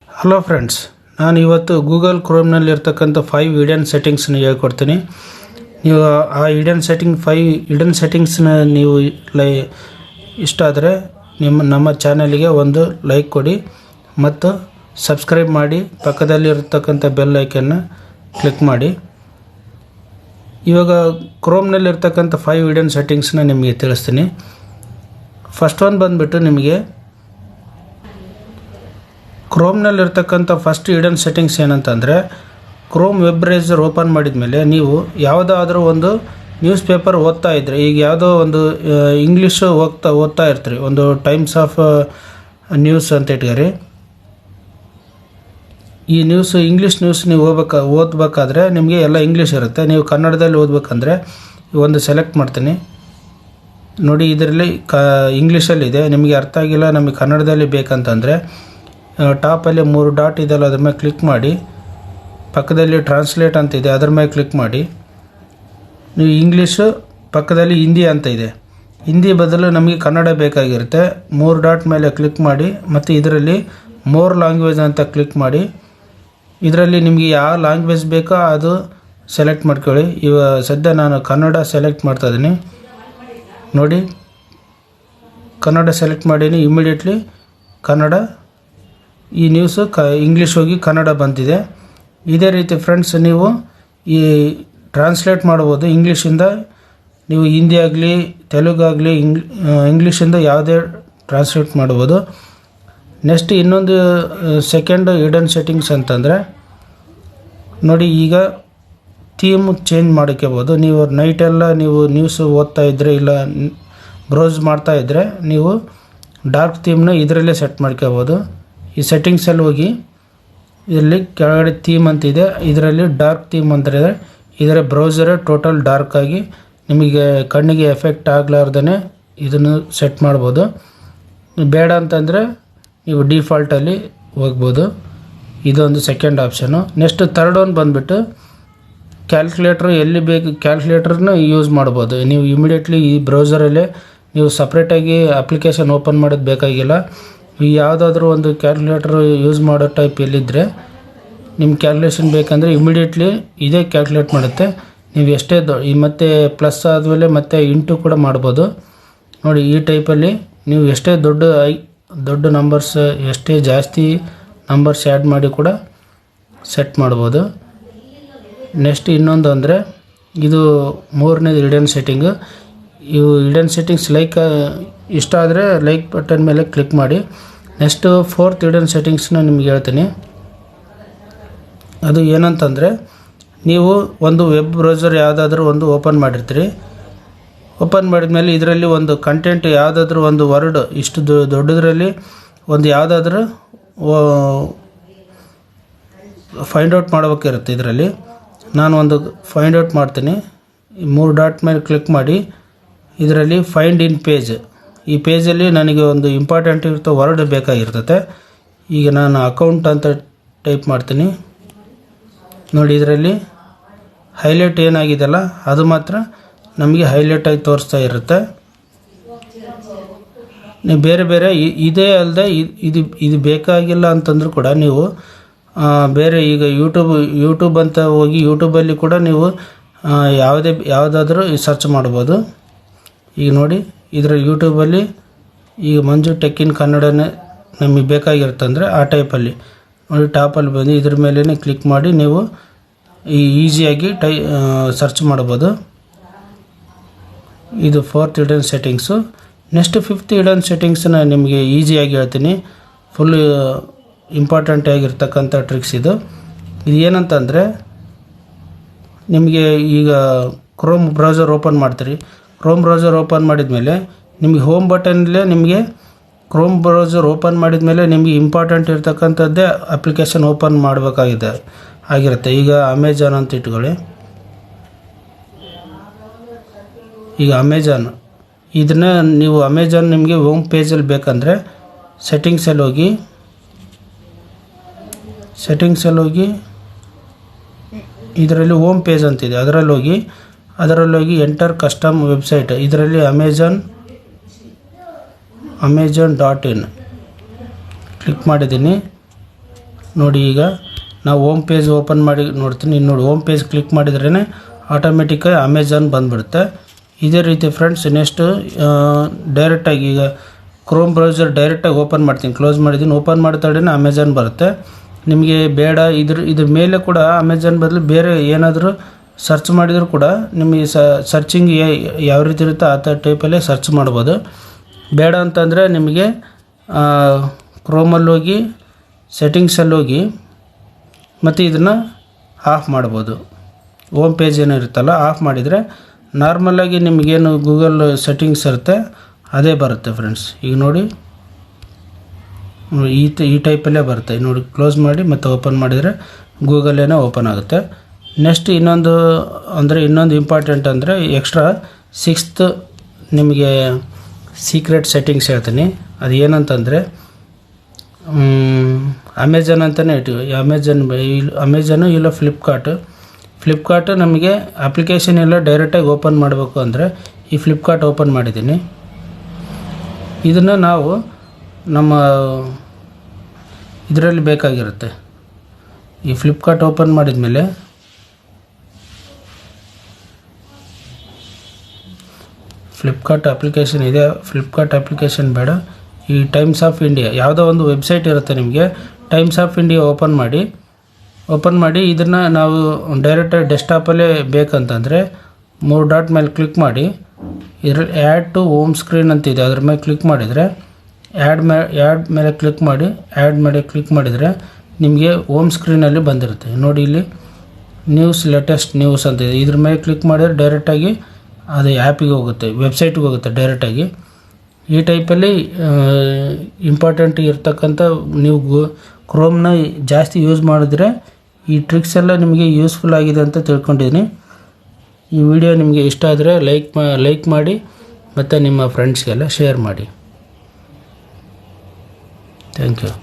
Hello friends, ನಾನು ಇವತ್ತು Google ಕ್ರೋಮ್ನಲ್ಲಿರ್ತಕ್ಕಂಥ 5 hidden ಸೆಟ್ಟಿಂಗ್ಸ್ನ ಹೇಳ್ಕೊಡ್ತೀನಿ. ನೀವು ಆ ಹಿಡನ್ ಸೆಟ್ಟಿಂಗ್ಸ್ನ ನೀವು ಇಷ್ಟ ಆದರೆ ನಮ್ಮ ಚಾನಲಿಗೆ ಒಂದು ಲೈಕ್ ಕೊಡಿ ಮತ್ತು ಸಬ್ಸ್ಕ್ರೈಬ್ ಮಾಡಿ, ಪಕ್ಕದಲ್ಲಿರ್ತಕ್ಕಂಥ ಬೆಲ್ ಐಕನ್ನ ಕ್ಲಿಕ್ ಮಾಡಿ. ಇವಾಗ ಕ್ರೋಮ್ನಲ್ಲಿರ್ತಕ್ಕಂಥ 5 ಹಿಡನ್ ಸೆಟ್ಟಿಂಗ್ಸ್ನ ನಿಮಗೆ ತಿಳಿಸ್ತೀನಿ. ಫಸ್ಟ್ ಒನ್ ಬಂದುಬಿಟ್ಟು, ನಿಮಗೆ ಕ್ರೋಮ್ನಲ್ಲಿರ್ತಕ್ಕಂಥ ಫಸ್ಟ್ ಹಿಡನ್ ಸೆಟ್ಟಿಂಗ್ಸ್ ಏನಂತಂದರೆ, ಕ್ರೋಮ್ ವೆಬ್ ಬ್ರೌಸರ್ ಓಪನ್ ಮಾಡಿದ ಮೇಲೆ ನೀವು ಯಾವುದಾದ್ರೂ ಒಂದು ನ್ಯೂಸ್ ಪೇಪರ್ ಓದ್ತಾ ಇದ್ದರೆ, ಈಗ ಯಾವುದೋ ಒಂದು ಇಂಗ್ಲೀಷು ಓದ್ತಾ ಇರ್ತೀರಿ, ಒಂದು ಟೈಮ್ಸ್ ಆಫ್ ನ್ಯೂಸ್ ಅಂತ ಇಟ್ಕೊರಿ. ಈ ಇಂಗ್ಲೀಷ್ ನ್ಯೂಸ್ ನೀವು ಓದಬೇಕಾದ್ರೆ ನಿಮಗೆ ಎಲ್ಲ ಇಂಗ್ಲೀಷ್ ಇರುತ್ತೆ. ನೀವು ಕನ್ನಡದಲ್ಲಿ ಓದಬೇಕಂದ್ರೆ ಒಂದು ಸೆಲೆಕ್ಟ್ ಮಾಡ್ತೀನಿ. ನೋಡಿ, ಇದರಲ್ಲಿ ಇಂಗ್ಲೀಷಲ್ಲಿದೆ, ನಿಮಗೆ ಅರ್ಥ ಆಗಿಲ್ಲ, ನಮಗೆ ಕನ್ನಡದಲ್ಲಿ ಬೇಕಂತಂದರೆ ಟಾಪಲ್ಲಿ 3 ಡಾಟ್ ಇದೆಯಲ್ಲ, ಅದ್ರ ಮೇಲೆ ಕ್ಲಿಕ್ ಮಾಡಿ. ಪಕ್ಕದಲ್ಲಿ ಟ್ರಾನ್ಸ್ಲೇಟ್ ಅಂತ ಇದೆ, ಅದ್ರ ಮೇಲೆ ಕ್ಲಿಕ್ ಮಾಡಿ. ನೀವು ಇಂಗ್ಲೀಷು, ಪಕ್ಕದಲ್ಲಿ ಹಿಂದಿ ಅಂತ ಇದೆ, ಹಿಂದಿ ಬದಲು ನಮಗೆ ಕನ್ನಡ ಬೇಕಾಗಿರುತ್ತೆ. 3 ಡಾಟ್ ಮೇಲೆ ಕ್ಲಿಕ್ ಮಾಡಿ ಮತ್ತು ಇದರಲ್ಲಿ ಮೋರ್ ಲ್ಯಾಂಗ್ವೇಜ್ ಅಂತ ಕ್ಲಿಕ್ ಮಾಡಿ. ಇದರಲ್ಲಿ ನಿಮಗೆ ಯಾವ ಲ್ಯಾಂಗ್ವೇಜ್ ಬೇಕೋ ಅದು ಸೆಲೆಕ್ಟ್ ಮಾಡ್ಕೊಳ್ಳಿ. ಸದ್ಯ ನಾನು ಕನ್ನಡ ಸೆಲೆಕ್ಟ್ ಮಾಡ್ತಾಯಿದ್ದೀನಿ. ನೋಡಿ, ಕನ್ನಡ ಸೆಲೆಕ್ಟ್ ಮಾಡೀನಿ. ಇಮಿಡಿಯೇಟ್ಲಿ ಕನ್ನಡ, ಈ ನ್ಯೂಸು ಇಂಗ್ಲೀಷ್ ಹೋಗಿ ಕನ್ನಡ ಬಂದಿದೆ. ಇದೇ ರೀತಿ ಫ್ರೆಂಡ್ಸ್, ನೀವು ಈ ಟ್ರಾನ್ಸ್ಲೇಟ್ ಮಾಡ್ಬೋದು. ಇಂಗ್ಲೀಷಿಂದ ನೀವು ಹಿಂದಿ ಆಗಲಿ, ತೆಲುಗು ಆಗಲಿ, ಇಂಗ್ಲೀಷಿಂದ ಯಾವುದೇ ಟ್ರಾನ್ಸ್ಲೇಟ್ ಮಾಡ್ಬೋದು. ನೆಕ್ಸ್ಟ್ ಇನ್ನೊಂದು ಸೆಕೆಂಡ್ ಹಿಡನ್ ಸೆಟ್ಟಿಂಗ್ಸ್ ಅಂತಂದರೆ, ನೋಡಿ, ಈಗ ಥೀಮ್ ಚೇಂಜ್ ಮಾಡ್ಕೋಬೋದು. ನೀವು ನೈಟೆಲ್ಲ ನೀವು ನ್ಯೂಸ್ ಓದ್ತಾ ಇದ್ದರೆ, ಇಲ್ಲ ಬ್ರೌಸ್ ಮಾಡ್ತಾಯಿದ್ರೆ, ನೀವು ಡಾರ್ಕ್ ಥೀಮ್ನ ಇದರಲ್ಲೇ ಸೆಟ್ ಮಾಡ್ಕೋಬೋದು. ಈ ಸೆಟ್ಟಿಂಗ್ಸಲ್ಲಿ ಹೋಗಿ, ಇಲ್ಲಿ ಕೆಳಗಡೆ ಥೀಮ್ ಅಂತಿದೆ, ಇದರಲ್ಲಿ ಡಾರ್ಕ್ ಥೀಮ್ ಅಂತಿದೆ. ಇದರ ಬ್ರೌಸರೇ ಟೋಟಲ್ ಡಾರ್ಕ್ ಆಗಿ ನಿಮಗೆ ಕಣ್ಣಿಗೆ ಎಫೆಕ್ಟ್ ಆಗಲಾರ್ದೇ ಇದನ್ನು ಸೆಟ್ ಮಾಡ್ಬೋದು. ಬೇಡ ಅಂತಂದರೆ ನೀವು ಡಿಫಾಲ್ಟಲ್ಲಿ ಹೋಗ್ಬೋದು. ಇದೊಂದು second option. Next third one ಬಂದುಬಿಟ್ಟು, ಕ್ಯಾಲ್ಕುಲೇಟ್ರ್ ಎಲ್ಲಿ ಬೇಕು ಕ್ಯಾಲ್ಕುಲೇಟ್ರನ್ನ ಯೂಸ್ ಮಾಡ್ಬೋದು. ನೀವು ಇಮಿಡಿಯೇಟ್ಲಿ ಈ ಬ್ರೌಸರಲ್ಲೇ ನೀವು ಸಪ್ರೇಟಾಗಿ ಅಪ್ಲಿಕೇಶನ್ ಓಪನ್ ಮಾಡೋದು ಬೇಕಾಗಿಲ್ಲ. ಈ ಯಾವುದಾದ್ರೂ ಒಂದು ಕ್ಯಾಲ್ಕುಲೇಟ್ರ್ ಯೂಸ್ ಮಾಡೋ ಟೈಪ್ ಎಲ್ಲಿದ್ದರೆ, ನಿಮ್ಮ ಕ್ಯಾಲ್ಕುಲೇಷನ್ ಬೇಕಂದರೆ ಇಮಿಡಿಯೇಟ್ಲಿ ಇದೇ ಕ್ಯಾಲ್ಕುಲೇಟ್ ಮಾಡುತ್ತೆ. ನೀವು ಎಷ್ಟೇ ಮತ್ತು ಪ್ಲಸ್ ಆದಮೇಲೆ ಮತ್ತೆ ಇಂಟು ಕೂಡ ಮಾಡ್ಬೋದು. ನೋಡಿ, ಈ ಟೈಪಲ್ಲಿ ನೀವು ಎಷ್ಟೇ ದೊಡ್ಡ ನಂಬರ್ಸ್, ಎಷ್ಟೇ ಜಾಸ್ತಿ ನಂಬರ್ಸ್ ಆ್ಯಡ್ ಮಾಡಿ ಕೂಡ ಸೆಟ್ ಮಾಡ್ಬೋದು. ನೆಕ್ಸ್ಟ್ ಇನ್ನೊಂದು ಅಂದರೆ, ಇದು 3ನೇದು ಹಿಡನ್ ಸೆಟ್ಟಿಂಗು. ಇವು ಹಿಡನ್ ಸೆಟ್ಟಿಂಗ್ಸ್ ಇಷ್ಟ ಆದರೆ ಲೈಕ್ ಬಟನ್ ಮೇಲೆ ಕ್ಲಿಕ್ ಮಾಡಿ. ನೆಕ್ಸ್ಟು 4th ಹಿಡನ್ ಸೆಟ್ಟಿಂಗ್ಸ್ನ ನಿಮ್ಗೆ ಹೇಳ್ತೀನಿ. ಅದು ಏನಂತಂದರೆ, ನೀವು ಒಂದು ವೆಬ್ ಬ್ರೌಸರ್ ಯಾವುದಾದ್ರೂ ಒಂದು ಓಪನ್ ಮಾಡಿರ್ತೀರಿ. ಓಪನ್ ಮಾಡಿದ್ಮೇಲೆ ಇದರಲ್ಲಿ ಒಂದು ಕಂಟೆಂಟ್ ಯಾವುದಾದ್ರೂ ಒಂದು ವರ್ಡ್ ಇಷ್ಟು ದೊಡ್ಡದ್ರಲ್ಲಿ ಒಂದು ಯಾವುದಾದ್ರೂ ಫೈಂಡ್ ಔಟ್ ಮಾಡಬೇಕಿರುತ್ತೆ. ಇದರಲ್ಲಿ ನಾನು ಒಂದು ಫೈಂಡ್ ಔಟ್ ಮಾಡ್ತೀನಿ. 3 ಡಾಟ್ ಮೇಲೆ ಕ್ಲಿಕ್ ಮಾಡಿ. ಇದರಲ್ಲಿ ಫೈಂಡ್ ಇನ್ ಪೇಜ್, ಈ ಪೇಜಲ್ಲಿ ನನಗೆ ಒಂದು ಇಂಪಾರ್ಟೆಂಟ್ ಇರ್ತೋ ವರ್ಡ್ ಬೇಕಾಗಿರ್ತದೆ. ಈಗ ನಾನು ಅಕೌಂಟ್ ಅಂತ ಟೈಪ್ ಮಾಡ್ತೀನಿ. ನೋಡಿ, ಇದರಲ್ಲಿ ಹೈಲೈಟ್ ಏನಾಗಿದೆಯಲ್ಲ ಅದು ಮಾತ್ರ ನಮಗೆ ಹೈಲೈಟಾಗಿ ತೋರಿಸ್ತಾ ಇರುತ್ತೆ. ನೀವು ಬೇರೆ ಇದೇ ಅಲ್ಲದೆ ಇದು ಬೇಕಾಗಿಲ್ಲ ಅಂತಂದ್ರೂ ಕೂಡ ನೀವು ಬೇರೆ, ಈಗ ಯೂಟ್ಯೂಬ್ ಅಂತ ಹೋಗಿ ಯೂಟ್ಯೂಬಲ್ಲಿ ಕೂಡ ನೀವು ಯಾವುದಾದ್ರೂ ಸರ್ಚ್ ಮಾಡ್ಬೋದು. ಈಗ ನೋಡಿ, ಇದರ ಯೂಟ್ಯೂಬಲ್ಲಿ ಈಗ manjutechinkannada ನಮಗೆ ಬೇಕಾಗಿರುತ್ತಂದರೆ ಆ ಟೈಪಲ್ಲಿ ನೋಡಿ, ಟಾಪಲ್ಲಿ ಬಂದು ಇದ್ರ ಮೇಲೇ ಕ್ಲಿಕ್ ಮಾಡಿ ನೀವು ಈಸಿಯಾಗಿ ಸರ್ಚ್ ಮಾಡ್ಬೋದು. ಇದು 4th hidden settings. Next 5th hidden ಸೆಟ್ಟಿಂಗ್ಸನ್ನ ನಿಮಗೆ ಈಸಿಯಾಗಿ ಹೇಳ್ತೀನಿ. ಫುಲ್ ಇಂಪಾರ್ಟೆಂಟ್ ಆಗಿರ್ತಕ್ಕಂಥ ಟ್ರಿಕ್ಸ್ ಇದು. ಏನಂತಂದರೆ, ನಿಮಗೆ ಈಗ ಕ್ರೋಮ್ ಬ್ರೌಸರ್ ಓಪನ್ ಮಾಡ್ತೀರಿ. ಕ್ರೋಮ್ ಬ್ರೌಸರ್ ಓಪನ್ ಮಾಡಿದ ಮೇಲೆ ನಿಮಗೆ ಹೋಮ್ ಬಟನ್ನಲ್ಲೇ ನಿಮಗೆ ಕ್ರೋಮ್ ಬ್ರೌಸರ್ ಓಪನ್ ಮಾಡಿದ ಮೇಲೆ ನಿಮಗೆ ಇಂಪಾರ್ಟೆಂಟ್ ಇರ್ತಕ್ಕಂಥದ್ದೇ ಅಪ್ಲಿಕೇಶನ್ ಓಪನ್ ಆಗಿರುತ್ತೆ. ಈಗ ಅಮೆಜಾನ್ ಅಂತ ಇಟ್ಕೊಳ್ಳಿ. ಈಗ ಇದನ್ನು ನೀವು ಅಮೆಜಾನ್ ನಿಮಗೆ ಹೋಮ್ ಪೇಜಲ್ಲಿ ಬೇಕಂದರೆ ಸೆಟ್ಟಿಂಗ್ಸಲ್ಲಿ ಹೋಗಿ ಇದರಲ್ಲಿ ಹೋಮ್ ಪೇಜ್ ಅಂತಿದೆ, ಅದರಲ್ಲಿ ಹೋಗಿ ಎಂಟರ್ ಕಸ್ಟಮ್ ವೆಬ್ಸೈಟ್, ಇದರಲ್ಲಿ ಅಮೆಜಾನ್.in ಕ್ಲಿಕ್ ಮಾಡಿದ್ದೀನಿ. ನೋಡಿ ಈಗ ನಾವು ಹೋಮ್ ಪೇಜ್ ಓಪನ್ ಮಾಡಿ ನೋಡ್ತೀನಿ. ನೋಡಿ ಹೋಮ್ ಪೇಜ್ ಕ್ಲಿಕ್ ಮಾಡಿದ್ರೇ ಆಟೋಮೆಟಿಕ್ಕಾಗಿ ಅಮೆಝಾನ್ ಬಂದುಬಿಡುತ್ತೆ. ಇದೇ ರೀತಿ ಫ್ರೆಂಡ್ಸ್ ನೆಕ್ಸ್ಟು ಡೈರೆಕ್ಟಾಗಿ ಈಗ ಕ್ರೋಮ್ ಬ್ರೌಸರ್ ಡೈರೆಕ್ಟಾಗಿ ಓಪನ್ ಮಾಡ್ತೀನಿ. ಕ್ಲೋಸ್ ಮಾಡಿದ್ದೀನಿ. ಓಪನ್ ಮಾಡ್ತಾಡೇ ಅಮೆಝಾನ್ ಬರುತ್ತೆ. ನಿಮಗೆ ಬೇಡ ಇದ್ರ ಮೇಲೆ ಕೂಡ ಅಮೆಝಾನ್ ಬದಲು ಬೇರೆ ಏನಾದರೂ ಸರ್ಚ್ ಮಾಡಿದರೂ ಕೂಡ ನಿಮಗೆ ಸರ್ಚಿಂಗ್ ಯಾವ ರೀತಿ ಇರುತ್ತೋ ಆ ಥರ ಟೈಪಲ್ಲೇ ಸರ್ಚ್ ಮಾಡ್ಬೋದು. ಬೇಡ ಅಂತಂದರೆ ನಿಮಗೆ ಕ್ರೋಮಲ್ಲಿ ಹೋಗಿ ಸೆಟ್ಟಿಂಗ್ಸಲ್ಲಿ ಹೋಗಿ ಮತ್ತು ಇದನ್ನು ಆಫ್ ಮಾಡ್ಬೋದು. ಹೋಮ್ ಪೇಜ್ ಏನೋ ಇರುತ್ತಲ್ಲ ಆಫ್ ಮಾಡಿದರೆ ನಾರ್ಮಲಾಗಿ ನಿಮಗೇನು ಗೂಗಲ್ ಸೆಟ್ಟಿಂಗ್ಸ್ ಇರುತ್ತೆ ಅದೇ ಬರುತ್ತೆ ಫ್ರೆಂಡ್ಸ್. ಈಗ ನೋಡಿ ಈ ಟೈಪಲ್ಲೇ ಬರುತ್ತೆ. ನೋಡಿ ಕ್ಲೋಸ್ ಮಾಡಿ ಮತ್ತು ಓಪನ್ ಮಾಡಿದರೆ ಗೂಗಲ್ಲೇನೋ ಓಪನ್ ಆಗುತ್ತೆ. ನೆಕ್ಸ್ಟ್ ಇನ್ನೊಂದು ಇಂಪಾರ್ಟೆಂಟ್ ಅಂದರೆ ಎಕ್ಸ್ಟ್ರಾ 6th ನಿಮಗೆ ಸೀಕ್ರೆಟ್ ಸೆಟ್ಟಿಂಗ್ಸ್ ಹೇಳ್ತೀನಿ. ಅದು ಏನಂತಂದರೆ ಅಮೆಝಾನ್ ಅಂತಲೇ ಇಟ್ಟು ಅಮೆಝಾನು ಇಲ್ಲ ಫ್ಲಿಪ್ಕಾರ್ಟ್ ನಮಗೆ ಅಪ್ಲಿಕೇಶನ್ ಎಲ್ಲ ಡೈರೆಕ್ಟಾಗಿ ಓಪನ್ ಮಾಡಬೇಕು ಅಂದರೆ ಈ ಫ್ಲಿಪ್ಕಾರ್ಟ್ ಓಪನ್ ಮಾಡಿದ್ದೀನಿ. ಇದನ್ನು ನಾವು ನಮ್ಮ ಇದರಲ್ಲಿ ಬೇಕಾಗಿರುತ್ತೆ. ಈ ಫ್ಲಿಪ್ಕಾರ್ಟ್ ಓಪನ್ ಮಾಡಿದ ಮೇಲೆ ಫ್ಲಿಪ್ಕಾರ್ಟ್ ಅಪ್ಲಿಕೇಶನ್ ಇದೆ. ಫ್ಲಿಪ್ಕಾರ್ಟ್ ಅಪ್ಲಿಕೇಶನ್ ಬೇಡ, ಈ ಟೈಮ್ಸ್ ಆಫ್ ಇಂಡಿಯಾ ಯಾವುದೋ ಒಂದು ವೆಬ್ಸೈಟ್ ಇರುತ್ತೆ ನಿಮಗೆ. ಟೈಮ್ಸ್ ಆಫ್ ಇಂಡಿಯಾ ಓಪನ್ ಮಾಡಿ ಇದನ್ನು ನಾವು ಡೈರೆಕ್ಟಾಗಿ ಡೆಸ್ಕ್ಟಾಪಲ್ಲೇ ಬೇಕಂತಂದರೆ 3 ಡಾಟ್ ಮೇಲೆ ಕ್ಲಿಕ್ ಮಾಡಿ ಇದರಲ್ಲಿ ಆ್ಯಡ್ ಟು ಹೋಮ್ ಸ್ಕ್ರೀನ್ ಅಂತಿದೆ, ಅದ್ರ ಮೇಲೆ ಕ್ಲಿಕ್ ಮಾಡಿದರೆ ಆ್ಯಡ್ ಮೇಲೆ ಕ್ಲಿಕ್ ಮಾಡಿದರೆ ನಿಮಗೆ ಹೋಮ್ ಸ್ಕ್ರೀನಲ್ಲಿ ಬಂದಿರುತ್ತೆ. ನೋಡಿ ಇಲ್ಲಿ ಲೇಟೆಸ್ಟ್ ನ್ಯೂಸ್ ಅಂತಿದೆ. ಇದ್ರ ಮೇಲೆ ಕ್ಲಿಕ್ ಮಾಡಿದರೆ ಡೈರೆಕ್ಟಾಗಿ ಅದು ಆ್ಯಪಿಗೆ ಹೋಗುತ್ತೆ, ವೆಬ್ಸೈಟ್ಗೆ ಹೋಗುತ್ತೆ ಡೈರೆಕ್ಟಾಗಿ. ಈ ಟೈಪಲ್ಲಿ ಇಂಪಾರ್ಟೆಂಟ್ ಇರ್ತಕ್ಕಂಥ ನೀವು ಕ್ರೋಮ್ನ ಜಾಸ್ತಿ ಯೂಸ್ ಮಾಡಿದ್ರೆ ಈ ಟ್ರಿಕ್ಸ್ ಎಲ್ಲ ನಿಮಗೆ ಯೂಸ್ಫುಲ್ ಆಗಿದೆ ಅಂತ ತಿಳ್ಕೊಂಡಿದ್ದೀನಿ. ಈ ವಿಡಿಯೋ ನಿಮಗೆ ಇಷ್ಟ ಆದರೆ ಲೈಕ್ ಮಾಡಿ ಮತ್ತು ನಿಮ್ಮ ಫ್ರೆಂಡ್ಸ್ಗೆಲ್ಲ ಶೇರ್ ಮಾಡಿ. Thank you.